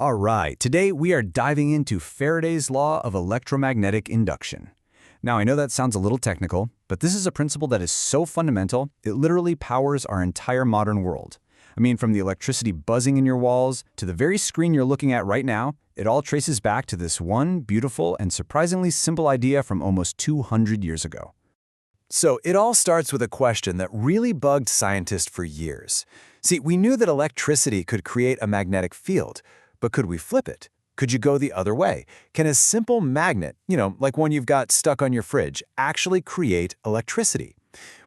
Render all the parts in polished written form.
All right, today we are diving into Faraday's law of electromagnetic induction. Now, I know that sounds a little technical, but this is a principle that is so fundamental, it literally powers our entire modern world. I mean, from the electricity buzzing in your walls to the very screen you're looking at right now, it all traces back to this one beautiful and surprisingly simple idea from almost 200 years ago. So it all starts with a question that really bugged scientists for years. See, we knew that electricity could create a magnetic field, but could we flip it? Could you go the other way? Can a simple magnet, like one you've got stuck on your fridge, actually create electricity?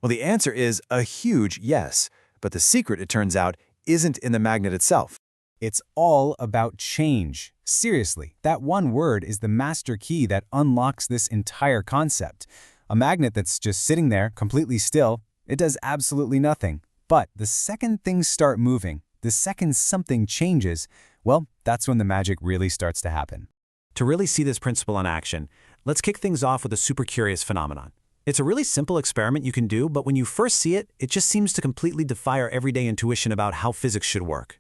Well, the answer is a huge yes. But the secret, it turns out, isn't in the magnet itself. It's all about change. Seriously, that one word is the master key that unlocks this entire concept. A magnet that's just sitting there, completely still, it does absolutely nothing. But the second things start moving, the second something changes, well, that's when the magic really starts to happen. To really see this principle in action, let's kick things off with a super curious phenomenon. It's a really simple experiment you can do, but when you first see it, it just seems to completely defy our everyday intuition about how physics should work.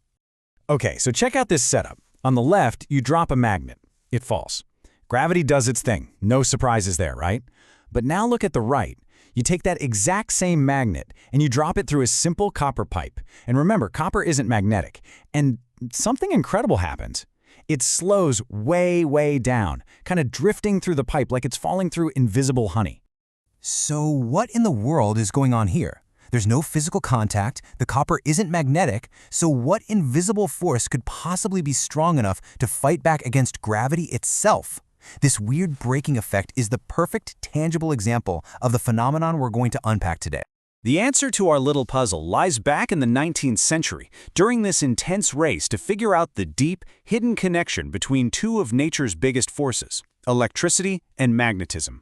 Okay, so check out this setup. On the left, you drop a magnet. It falls. Gravity does its thing. No surprises there, right? But now look at the right. You take that exact same magnet and you drop it through a simple copper pipe. And remember, copper isn't magnetic. And something incredible happens. It slows way down, kind of drifting through the pipe like it's falling through invisible honey. So what in the world is going on here? There's no physical contact, the copper isn't magnetic, so what invisible force could possibly be strong enough to fight back against gravity itself? This weird braking effect is the perfect, tangible example of the phenomenon we're going to unpack today. The answer to our little puzzle lies back in the 19th century, during this intense race to figure out the deep, hidden connection between two of nature's biggest forces, electricity and magnetism.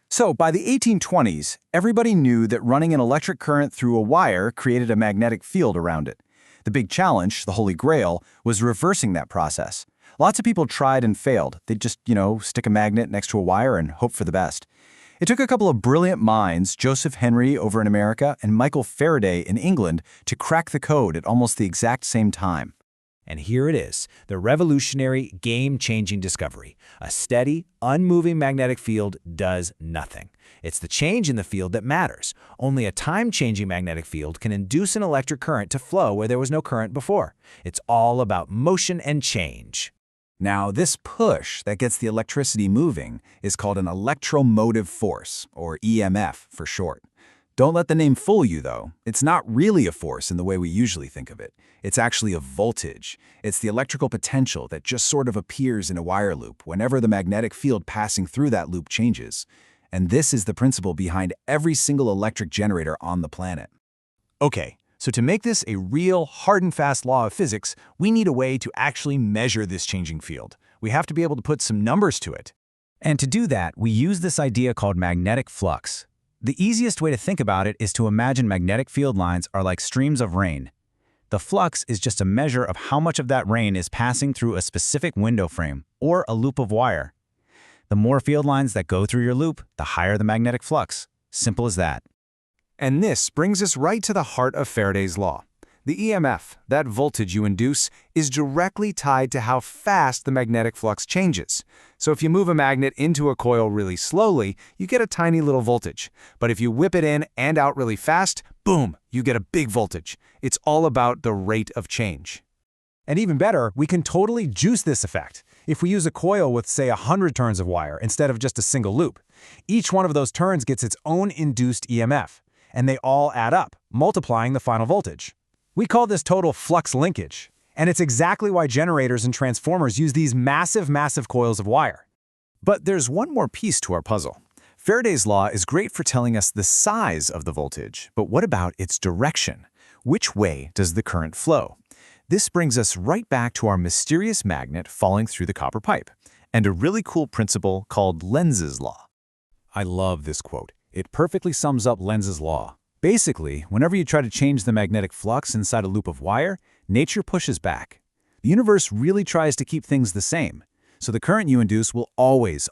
So, by the 1820s, everybody knew that running an electric current through a wire created a magnetic field around it. The big challenge, the Holy Grail, was reversing that process. Lots of people tried and failed. They'd just, stick a magnet next to a wire and hope for the best. It took a couple of brilliant minds, Joseph Henry over in America and Michael Faraday in England, to crack the code at almost the exact same time. And here it is, the revolutionary, game-changing discovery. A steady, unmoving magnetic field does nothing. It's the change in the field that matters. Only a time-changing magnetic field can induce an electric current to flow where there was no current before. It's all about motion and change. Now, this push that gets the electricity moving is called an electromotive force, or EMF for short. Don't let the name fool you, though. It's not really a force in the way we usually think of it. It's actually a voltage. It's the electrical potential that just sort of appears in a wire loop whenever the magnetic field passing through that loop changes. And this is the principle behind every single electric generator on the planet. Okay, so to make this a real, hard and fast law of physics, we need a way to actually measure this changing field. We have to be able to put some numbers to it. And to do that, we use this idea called magnetic flux. The easiest way to think about it is to imagine magnetic field lines are like streams of rain. The flux is just a measure of how much of that rain is passing through a specific window frame or a loop of wire. The more field lines that go through your loop, the higher the magnetic flux. Simple as that. And this brings us right to the heart of Faraday's law. The EMF, that voltage you induce, is directly tied to how fast the magnetic flux changes. So if you move a magnet into a coil really slowly, you get a tiny little voltage. But if you whip it in and out really fast, boom, you get a big voltage. It's all about the rate of change. And even better, we can totally juice this effect. If we use a coil with, say, 100 turns of wire instead of just a single loop, each one of those turns gets its own induced EMF, and they all add up, multiplying the final voltage. We call this total flux linkage, and it's exactly why generators and transformers use these massive coils of wire. But there's one more piece to our puzzle. Faraday's law is great for telling us the size of the voltage, but what about its direction? Which way does the current flow? This brings us right back to our mysterious magnet falling through the copper pipe, and a really cool principle called Lenz's law. I love this quote. It perfectly sums up Lenz's law. Basically, whenever you try to change the magnetic flux inside a loop of wire, nature pushes back. The universe really tries to keep things the same, so the current you induce will always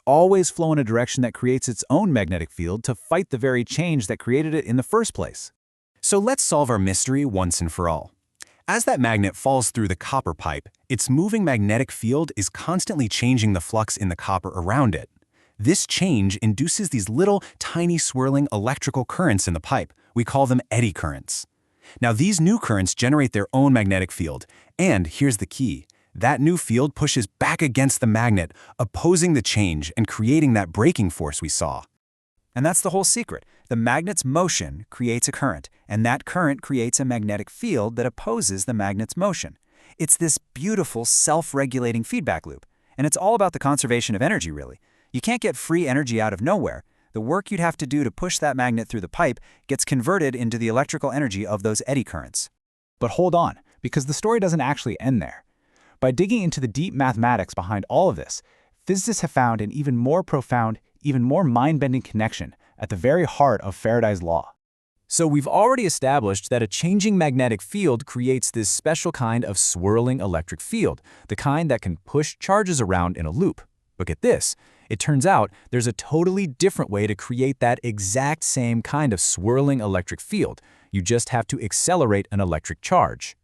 flow in a direction that creates its own magnetic field to fight the very change that created it in the first place. So let's solve our mystery once and for all. As that magnet falls through the copper pipe, its moving magnetic field is constantly changing the flux in the copper around it. This change induces these little, tiny swirling electrical currents in the pipe. We call them eddy currents. Now, these new currents generate their own magnetic field, and here's the key. That new field pushes back against the magnet, opposing the change and creating that braking force we saw. And that's the whole secret. The magnet's motion creates a current, and that current creates a magnetic field that opposes the magnet's motion. It's this beautiful, self-regulating feedback loop. And it's all about the conservation of energy, really. You can't get free energy out of nowhere. The work you'd have to do to push that magnet through the pipe gets converted into the electrical energy of those eddy currents. But hold on, because the story doesn't actually end there. By digging into the deep mathematics behind all of this, physicists have found an even more profound, even more mind-bending connection at the very heart of Faraday's law. So we've already established that a changing magnetic field creates this special kind of swirling electric field, the kind that can push charges around in a loop. But get this, it turns out there's a totally different way to create that exact same kind of swirling electric field. You just have to accelerate an electric charge.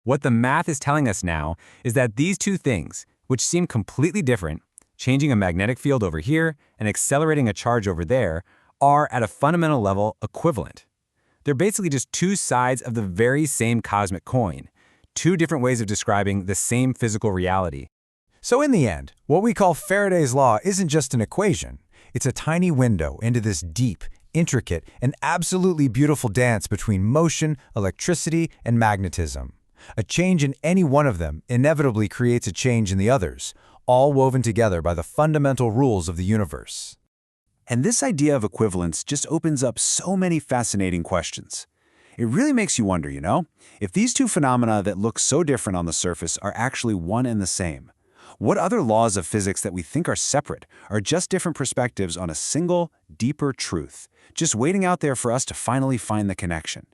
What the math is telling us now is that these two things, which seem completely different, changing a magnetic field over here and accelerating a charge over there, are at a fundamental level equivalent. They're basically just two sides of the very same cosmic coin, two different ways of describing the same physical reality. So in the end, what we call Faraday's law isn't just an equation. It's a tiny window into this deep, intricate, and absolutely beautiful dance between motion, electricity, and magnetism. A change in any one of them inevitably creates a change in the others, all woven together by the fundamental rules of the universe. And this idea of equivalence just opens up so many fascinating questions. It really makes you wonder, if these two phenomena that look so different on the surface are actually one and the same. What other laws of physics that we think are separate are just different perspectives on a single, deeper truth, just waiting out there for us to finally find the connection?